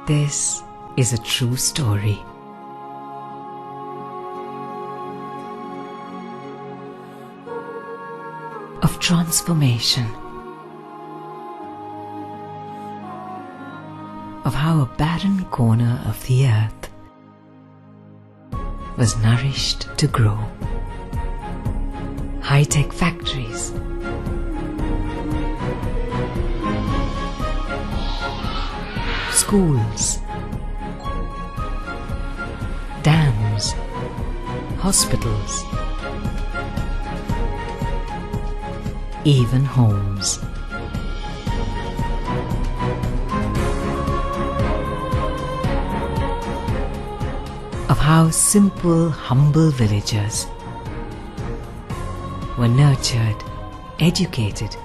This is a true story of transformation, of how a barren corner of the earth was nourished to grow. High-tech factories, schools, dams, hospitals, even homes. Of how simple, humble villagers were nurtured, educated,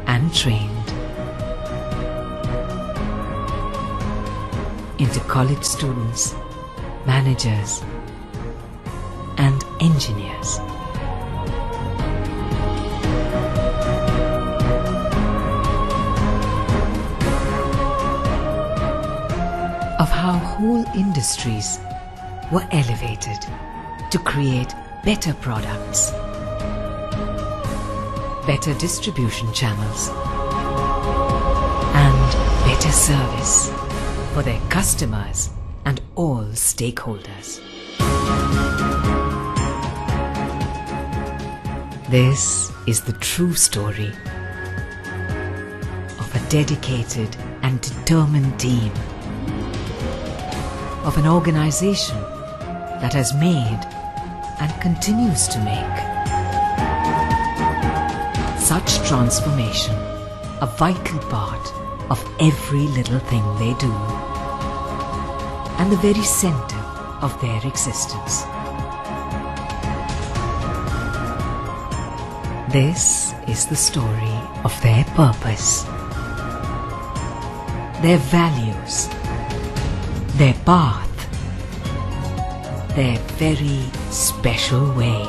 and trained into college students, managers, and engineers. Of how whole industries were elevated to create better products, better distribution channels, and better service for their customers and all stakeholders. This is the true story of a dedicated and determined team, of an organization that has made and continues to make such transformation a vital part of every little thing they do and the very center of their existence. This is the story of their purpose, their values, their path, their very special way.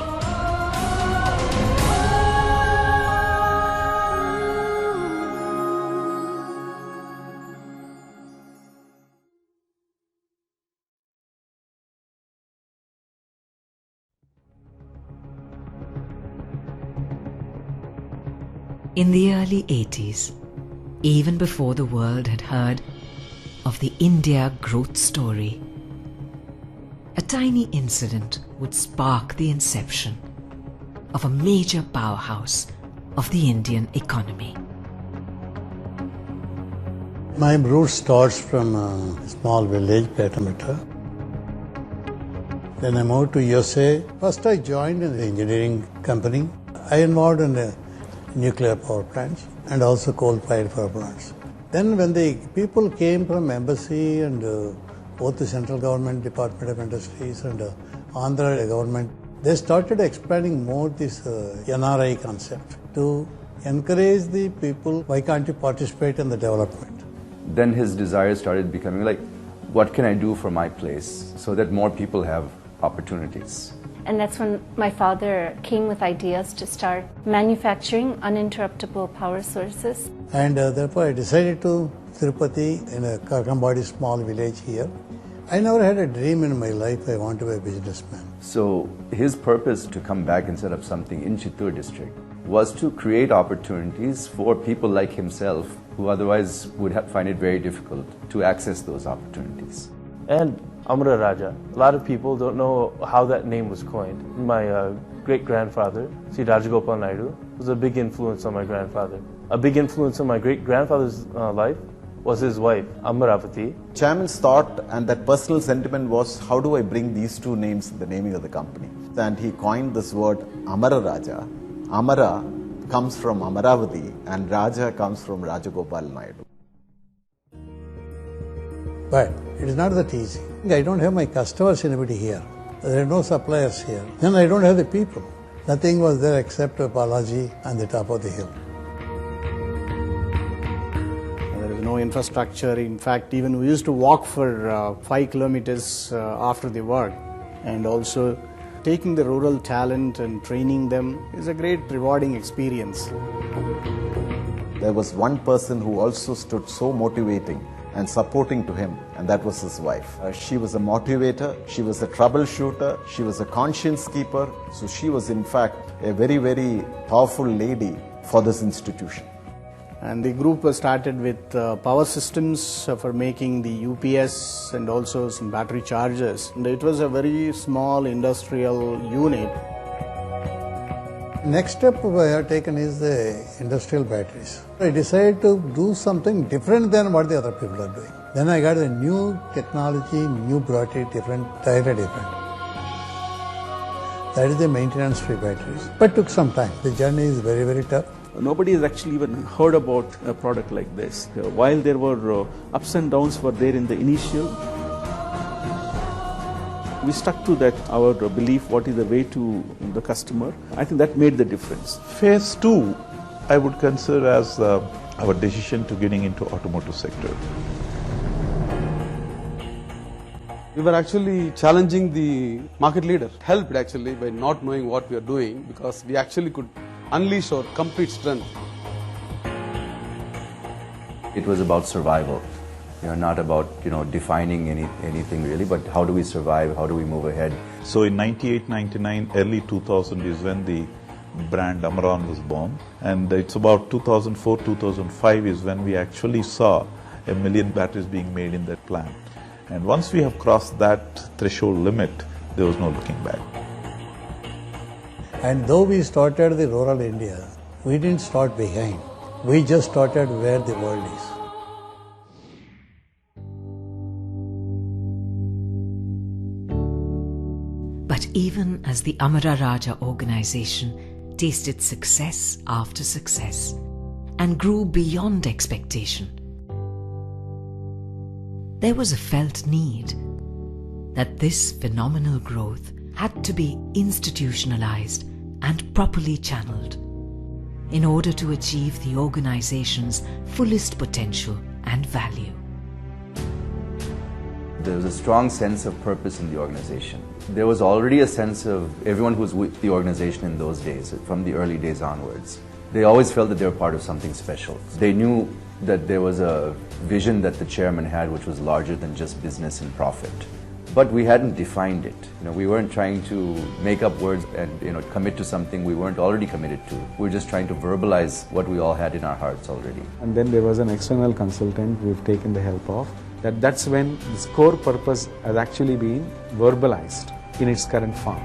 In the early 80s, even before the world had heard of the India growth story, a tiny incident would spark the inception of a major powerhouse of the Indian economy. My route starts from a small village, Petamata. Then I moved to USA. First I joined in the engineering company. I involved in the nuclear power plants and also coal-fired power plants. Then when the people came from embassy and both the central government, Department of Industries and Andhra government, they started expanding more this NRI concept to encourage the people, why can't you participate in the development? Then his desires started becoming like, what can I do for my place so that more people have opportunities? And that's when my father came with ideas to start manufacturing uninterruptible power sources. And therefore I decided to Tirupati in a Karkambadi small village here. I never had a dream in my life I want to be a businessman. So his purpose to come back and set up something in Chittoor district was to create opportunities for people like himself who otherwise would find it very difficult to access those opportunities. And Amara Raja. A lot of people don't know how that name was coined. My great-grandfather, Sri Rajagopal Naidu, was a big influence on my grandfather. A big influence on my great-grandfather's life was his wife, Amaravati. Chairman's thought and that personal sentiment was, how do I bring these two names in the naming of the company? And he coined this word Amara Raja. Amara comes from Amaravati and Raja comes from Rajagopal Naidu. But it is not that easy. I don't have my customers anybody here. There are no suppliers here. Then I don't have the people. Nothing was there except Balaji on the top of the hill. There is no infrastructure. In fact, even we used to walk for 5 kilometers after the work. And also taking the rural talent and training them is a great rewarding experience. There was one person who also stood so motivating and supporting to him, and that was his wife. She was a motivator, she was a troubleshooter, she was a conscience keeper. So she was in fact a very, very powerful lady for this institution. And the group was started with power systems for making the UPS and also some battery chargers. And it was a very small industrial unit. Next step I have taken is the industrial batteries. I decided to do something different than what the other people are doing. Then I got a new technology, new battery, entirely different. That is the maintenance-free batteries. But took some time. The journey is very, very tough. Nobody has actually even heard about a product like this. While there were ups and downs were there in the initial, we stuck to that, our belief, what is the way to the customer. I think that made the difference. Phase 2, I would consider as our decision to getting into automotive sector. We were actually challenging the market leader. Helped actually by not knowing what we are doing, because we actually could unleash our complete strength. It was about survival. Not about defining anything really, but how do we survive, how do we move ahead. So in 98, 99, early 2000 is when the brand Amaron was born, and it's about 2004, 2005 is when we actually saw 1 million batteries being made in that plant. And once we have crossed that threshold limit, there was no looking back. And though we started the rural India, we didn't start behind. We just started where the world is. But even as the Amara Raja organization tasted success after success and grew beyond expectation, there was a felt need that this phenomenal growth had to be institutionalized and properly channeled in order to achieve the organization's fullest potential and value. There was a strong sense of purpose in the organization. There was already a sense of everyone who was with the organization in those days, from the early days onwards. They always felt that they were part of something special. They knew that there was a vision that the chairman had which was larger than just business and profit. But we hadn't defined it. We weren't trying to make up words and commit to something we weren't already committed to. We were just trying to verbalize what we all had in our hearts already. And then there was an external consultant we've taken the help of. That's when this core purpose has actually been verbalized in its current form.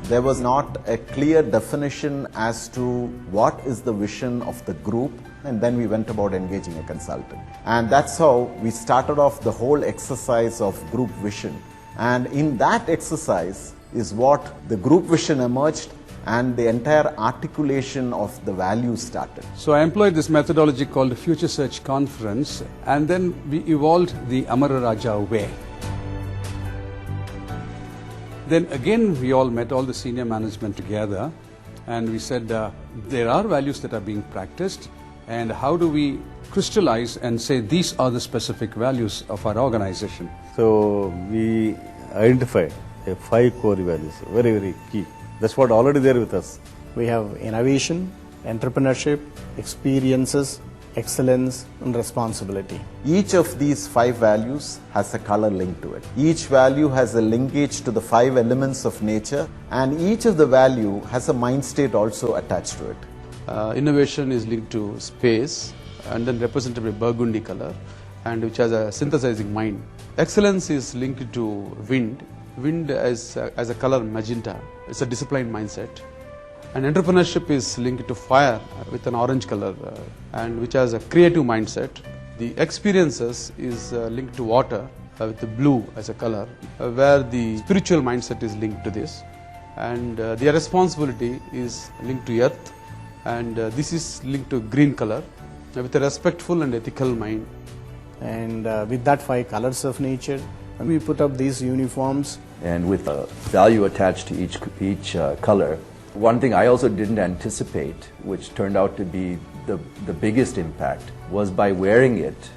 There was not a clear definition as to what is the vision of the group, and then we went about engaging a consultant. And that's how we started off the whole exercise of group vision. And in that exercise is what the group vision emerged, and the entire articulation of the values started. So I employed this methodology called Future Search Conference, and then we evolved the Amara Raja way. Then again we all met, all the senior management together, and we said there are values that are being practiced, and how do we crystallize and say these are the specific values of our organization. So we identified 5 core values, very, very key. That's what already there with us. We have innovation, entrepreneurship, experiences, excellence, and responsibility. Each of these 5 values has a color link to it. Each value has a linkage to the 5 elements of nature, and each of the value has a mind state also attached to it. Innovation is linked to space, and then represented by burgundy color, and which has a synthesizing mind. Excellence is linked to wind. Wind as a color magenta. It's a disciplined mindset. And entrepreneurship is linked to fire with an orange color, and which has a creative mindset. The experiences is linked to water with the blue as a color, where the spiritual mindset is linked to this. And the responsibility is linked to earth, and this is linked to green color with a respectful and ethical mind. And with that 5 colors of nature, we put up these uniforms. And with a value attached to each color. One thing I also didn't anticipate, which turned out to be the biggest impact, was by wearing it,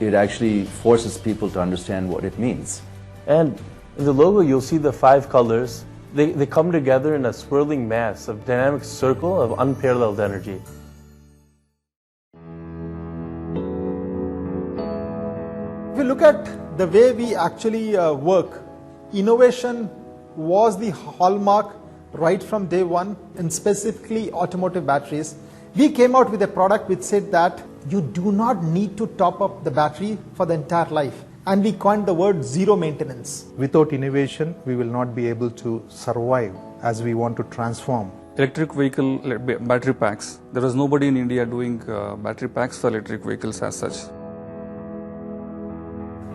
it actually forces people to understand what it means. And in the logo, you'll see the 5 colors They come together in a swirling mass of dynamic circle of unparalleled energy. If you look at the way we actually work, innovation was the hallmark right from day one, and specifically automotive batteries. We came out with a product which said that you do not need to top up the battery for the entire life. And we coined the word zero maintenance. Without innovation, we will not be able to survive as we want to transform. Electric vehicle battery packs. There was nobody in India doing battery packs for electric vehicles as such.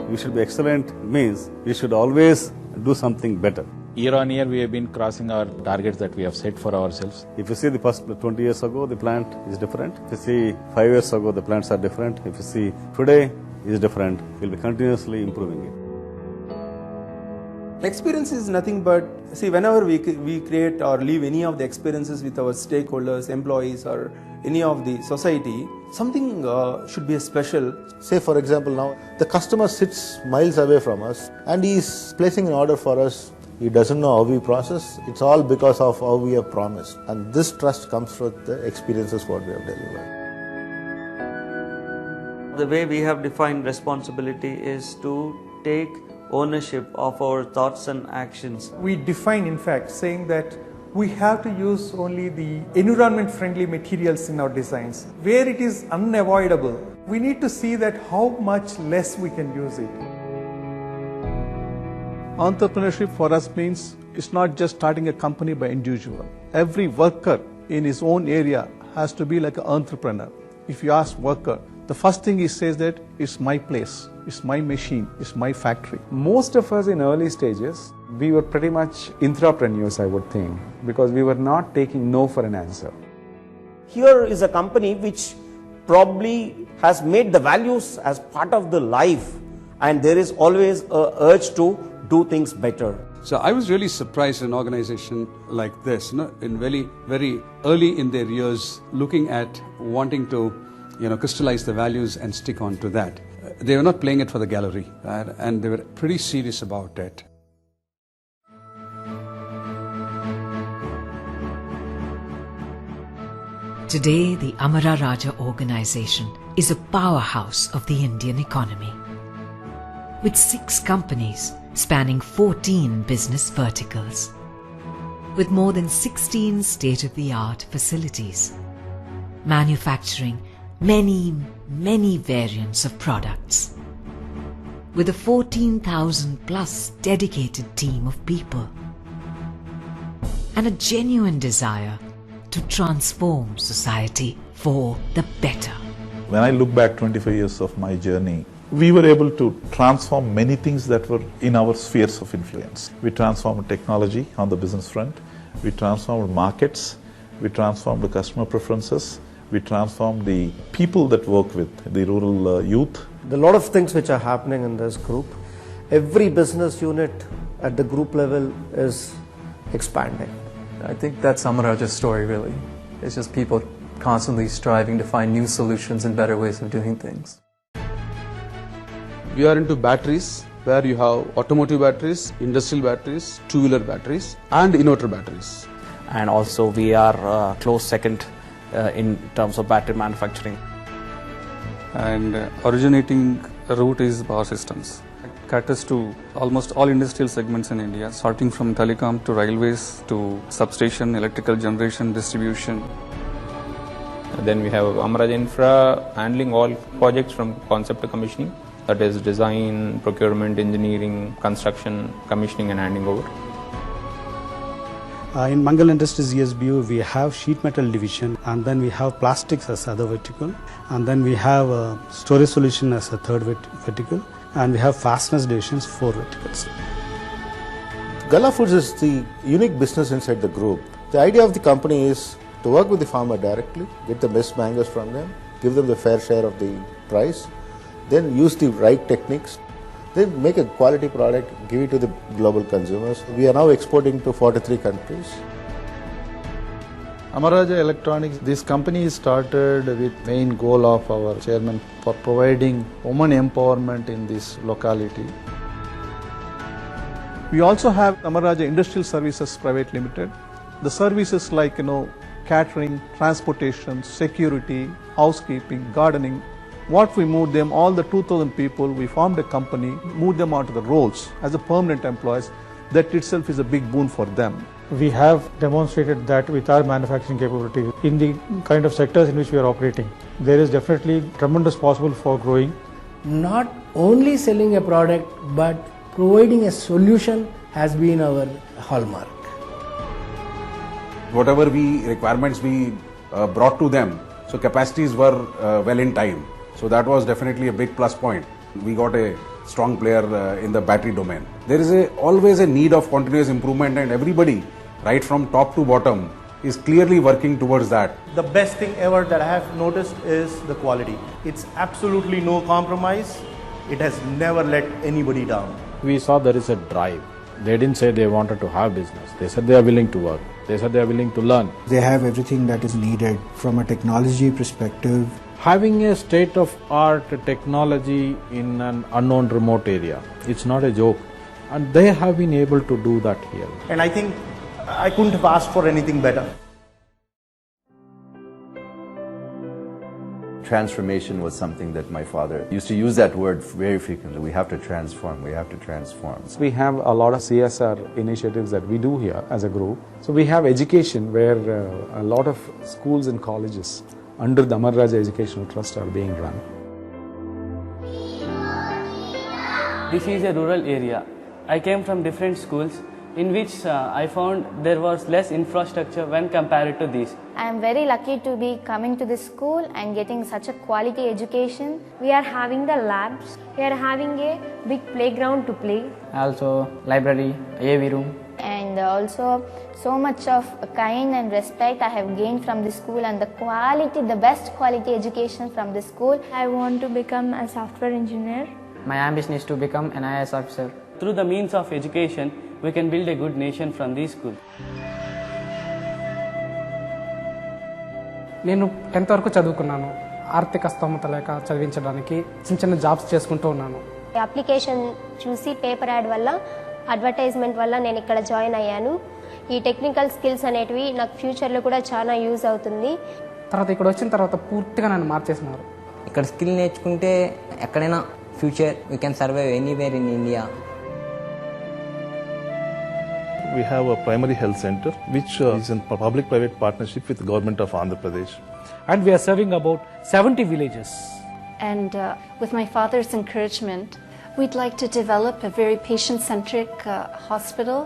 We should be excellent means we should always do something better. Year on year, we have been crossing our targets that we have set for ourselves. If you see the past 20 years ago, the plant is different. If you see 5 years ago, the plants are different. If you see today, is different. We'll be continuously improving it. Experience is nothing but, see, whenever we create or leave any of the experiences with our stakeholders, employees, or any of the society, something should be special. Say for example now, the customer sits miles away from us and he is placing an order for us. He doesn't know how we process. It's all because of how we have promised. And this trust comes from the experiences what we have delivered. The way we have defined responsibility is to take ownership of our thoughts and actions. We define, in fact, saying that we have to use only the environment-friendly materials in our designs. Where it is unavoidable, we need to see that how much less we can use it. Entrepreneurship for us means it's not just starting a company by individual. Every worker in his own area has to be like an entrepreneur. If you ask worker, the first thing he says that it's my place, it's my machine, it's my factory. Most of us in early stages, we were pretty much intrapreneurs, I would think, because we were not taking no for an answer. Here is a company which probably has made the values as part of the life, and there is always a urge to do things better. So I was really surprised an organization like this, in very early in their years, looking at wanting to crystallize the values and stick on to that. They were not playing it for the gallery, right? And they were pretty serious about it. Today, the Amara Raja organization is a powerhouse of the Indian economy. With 6 companies spanning 14 business verticals, with more than 16 state-of-the-art facilities, manufacturing many variants of products, with a 14,000 plus dedicated team of people, and a genuine desire to transform society for the better. When I look back 25 years of my journey, we were able to transform many things that were in our spheres of influence. We transformed technology on the business front, we transformed markets, we transformed the customer preferences, we transformed the people that work with, the rural youth. There are a lot of things which are happening in this group. Every business unit at the group level is expanding. I think that's Amaraja's story, really. It's just people constantly striving to find new solutions and better ways of doing things. We are into batteries, where you have automotive batteries, industrial batteries, two-wheeler batteries, and inverter batteries. And also we are close second in terms of battery manufacturing. And originating route is power systems. It caters to almost all industrial segments in India, starting from telecom to railways to substation, electrical generation, distribution. Then we have Amara Infra handling all projects from concept to commissioning. That is design, procurement, engineering, construction, commissioning and handing over. In Mangal Industries ESBU, we have sheet metal division, and then we have plastics as other vertical, and then we have a storage solution as a third vertical, and we have fasteners divisions, 4 verticals. Gala Foods is the unique business inside the group. The idea of the company is to work with the farmer directly, get the best mangoes from them, give them the fair share of the price, then use the right techniques, then make a quality product, give it to the global consumers. We are now exporting to 43 countries. Amara Electronics, this company started with main goal of our chairman for providing women empowerment in this locality. We also have Amara Raja Industrial Services Private Limited. The services like catering, transportation, security, housekeeping, gardening. What we moved them, all the 2,000 people, we formed a company, moved them onto the rolls as a permanent employees. That itself is a big boon for them. We have demonstrated that with our manufacturing capability in the kind of sectors in which we are operating, there is definitely tremendous possible for growing. Not only selling a product but providing a solution has been our hallmark. Whatever requirements we brought to them, so capacities were well in time. So that was definitely a big plus point. We got a strong player in the battery domain. There is always a need of continuous improvement, and everybody, right from top to bottom, is clearly working towards that. The best thing ever that I have noticed is the quality. It's absolutely no compromise. It has never let anybody down. We saw there is a drive. They didn't say they wanted to have business. They said they are willing to work. They said they are willing to learn. They have everything that is needed from a technology perspective. Having a state-of-art technology in an unknown remote area, it's not a joke. And they have been able to do that here. And I think I couldn't have asked for anything better. Transformation was something that my father used to use that word very frequently. We have to transform, we have to transform. We have a lot of CSR initiatives that we do here as a group. So we have education where a lot of schools and colleges under the Amara Raja Educational Trust are being run. This is a rural area. I came from different schools in which I found there was less infrastructure when compared to this. I am very lucky to be coming to this school and getting such a quality education. We are having the labs, we are having a big playground to play. Also library, AV room. And also so much of kind and respect I have gained from this school, and the quality, the best quality education from this school. I want to become a software engineer. My ambition is to become an IAS officer. Through the means of education, we can build a good nation from this school. నేను 10th వరకు చదువుకున్నాను. ఆర్థిక స్తోమత లేక చదివించడానికి చిన్న jobs చేసుకుంటూ ఉన్నాను. అప్లికేషన్ చూసి పేపర్ యాడ్ వల్ల అడ్వర్టైజ్మెంట్ వల్ల నేను ఇక్కడ జాయిన్ అయ్యాను. ఈ టెక్నికల్ స్కిల్స్ అనేటివి నాకు ఫ్యూచర్లో కూడా చాలా యూజ్ అవుతుంది. తర్వాత ఇక్కడ వచ్చిన తర్వాత పూర్తిగా నన్ను మార్చేస్తున్నారు. ఇక్కడ స్కిల్ నేర్చుకుంటే ఎక్కడైనా future we can survive anywhere in India. We have a primary health center which is in public-private partnership with the government of Andhra Pradesh. And we are serving about 70 villages. And with my father's encouragement, we'd like to develop a very patient-centric hospital.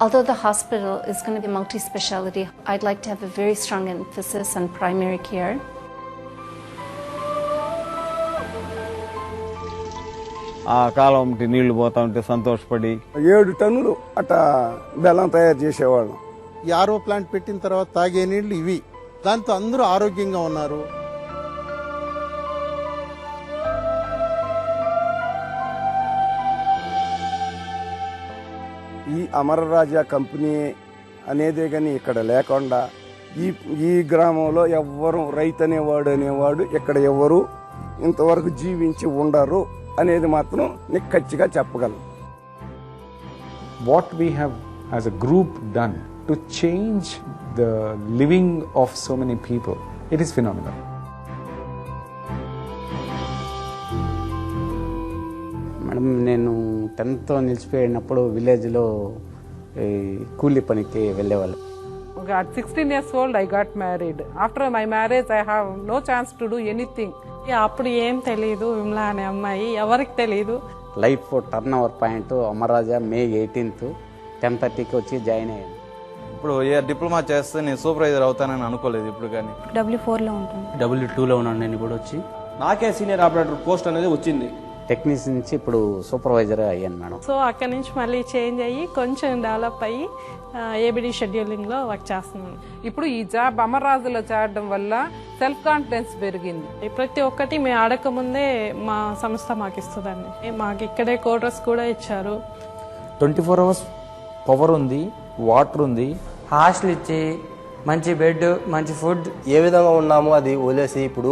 Although the hospital is going to be multi-speciality, I'd like to have a very strong emphasis on primary care. ఆ కాలంకి నీళ్లు పోతా ఉంటే సంతోషపడి 7 టన్నులు అట్లా బెల్లం తయారు చేసేవాళ్ళం. ఈ ఆర్ఓ ప్లాంట్ పెట్టిన తర్వాత తాగే నీళ్లు ఇవి. దాంతో అందరూ ఆరోగ్యంగా ఉన్నారు. ఈ అమర రాజా కంపెనీ అనేదే కానీ ఇక్కడ లేకుండా ఈ గ్రామంలో ఎవ్వరు రైతు అనేవాడు ఇక్కడ ఎవరు ఇంతవరకు జీవించి ఉండరు అనేది మాత్రం నిక్కచ్చిగా చెప్పగలను. What we have as a group done to change the living of so many people, it is phenomenal. Madam నేను 10th నిలిచిపోయినప్పుడు విలేజ్లో కూలి పనికి వెళ్ళేవాళ్ళు. At 16 years old I got married. After my marriage I have no chance to do anything. అప్పుడు ఏం తెలియదు విమలా అనే అమ్మాయి ఎవరికి తెలియదు. Life turn over point Amara Raja May 18th 10:30కి వచ్చి జాయిన్ అయ్యాను. ఇప్పుడు డిప్లొమా చేస్తే నేను సూపర్వైజర్ అవుతానని అనుకోలేదు ఇప్పుడు కానీ. W4లో ఉంటుంది. W2లో ఉన్నాను నేను ఇప్పుడు వచ్చి. నాకే సీనియర్ ఆపరేటర్ పోస్ట్ అనేది వచ్చింది. టెక్నీషియన్ నుంచి ఇప్పుడు సూపర్వైజర్ అయ్యాను మేడం. సో అక్కడి నుంచి మళ్ళీ చేంజ్ అయ్యి కొంచెం డెవలప్ అయ్యి ఏబిడి షెడ్యూలింగ్లో వర్క్ చేస్తున్నాను. ఇప్పుడు ఈ జాబ్ అమర్రాజులో చేయడం వల్ల సెల్ఫ్ కాన్ఫిడెన్స్ పెరిగింది. ప్రతి ఒక్కటి మేము అడగకముందే మా సంస్థ మాకు ఇస్తుందండి. మాకు ఇక్కడే క్వార్టర్స్ కూడా ఇచ్చారు. 24 hours పవర్ ఉంది, వాటర్ ఉంది, హాస్టల్ ఇచ్చి మంచి బెడ్, మంచి ఫుడ్. ఏ విధంగా ఉన్నామో అది వదిలేసి ఇప్పుడు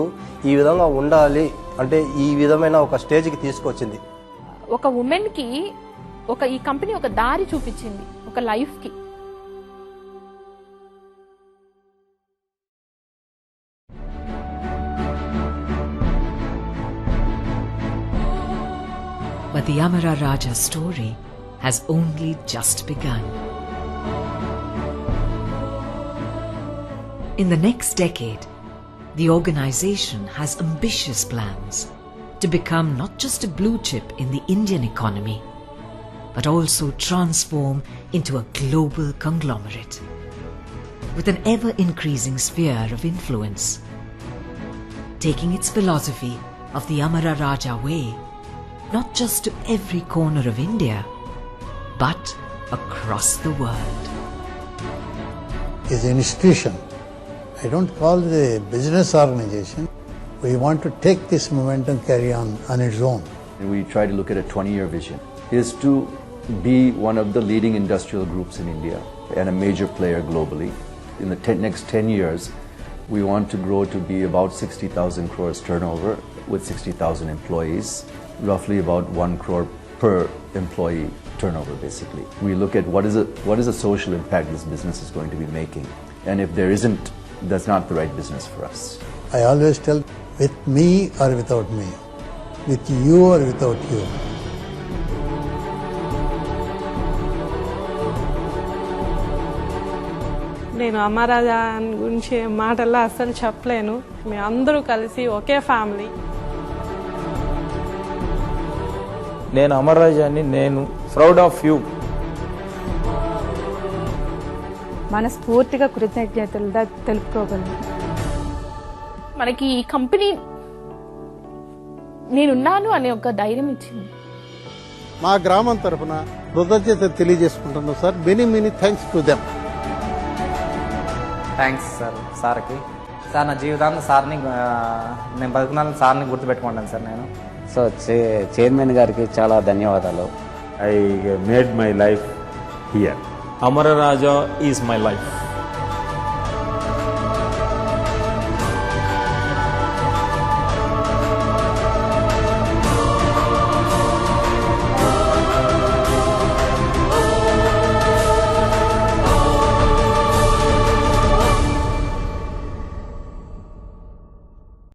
ఈ విధంగా ఉండాలి అంటే ఈ విధమైన ఒక స్టేజ్కి తీసుకొచ్చింది. ఒక ఉమెన్కి ఈ కంపెనీ ఒక దారి చూపించింది ఒక లైఫ్కి. But the Amara Raja story has only just begun. In the next decade, the organization has ambitious plans to become not just a blue chip in the Indian economy, but also transform into a global conglomerate with an ever-increasing sphere of influence, taking its philosophy of the Amara Raja way not just to every corner of India, but across the world. Is an institution. I don't call it a business organization. We want to take this momentum, carry on its own. We try to look at a 20-year vision, is to be one of the leading industrial groups in India and a major player globally. In the next 10 years, we want to grow to be about 60,000 crores turnover with 60,000 employees, roughly about 1 crore per employee turnover basically. We look at what is the social impact this business is going to be making, and if there isn't, that's not the right business for us. I always tell, with me or without me, with you or without you. నేను అమరాజా గురించి మాటల్లో అస్సలు చెప్పలేను. మేము అందరూ కలిసి ఒకే family. నేను అమరరాజాని, నేను ప్రౌడ్ ఆఫ్ యూ. మనస్ఫూర్తిగా కృతజ్ఞతలు తెలుపుకోగలను. మనకి ఈ కంపెనీ నేనున్నాను అనే ఒక ధైర్యం ఇచ్చింది. మా గ్రామం తరఫున కృతజ్ఞత తెలియజేసుకుంటున్నాం sir. Many thanks to them. Thanks సార్కి. సార్ నా జీవితాన్ని సార్ని నేను బతుకున్నాను, సార్ని గుర్తుపెట్టుకుంటాను సార్ నేను. సో చైర్మన్ గారికి చాలా ధన్యవాదాలు. I made my life here. Amara Raja is my life.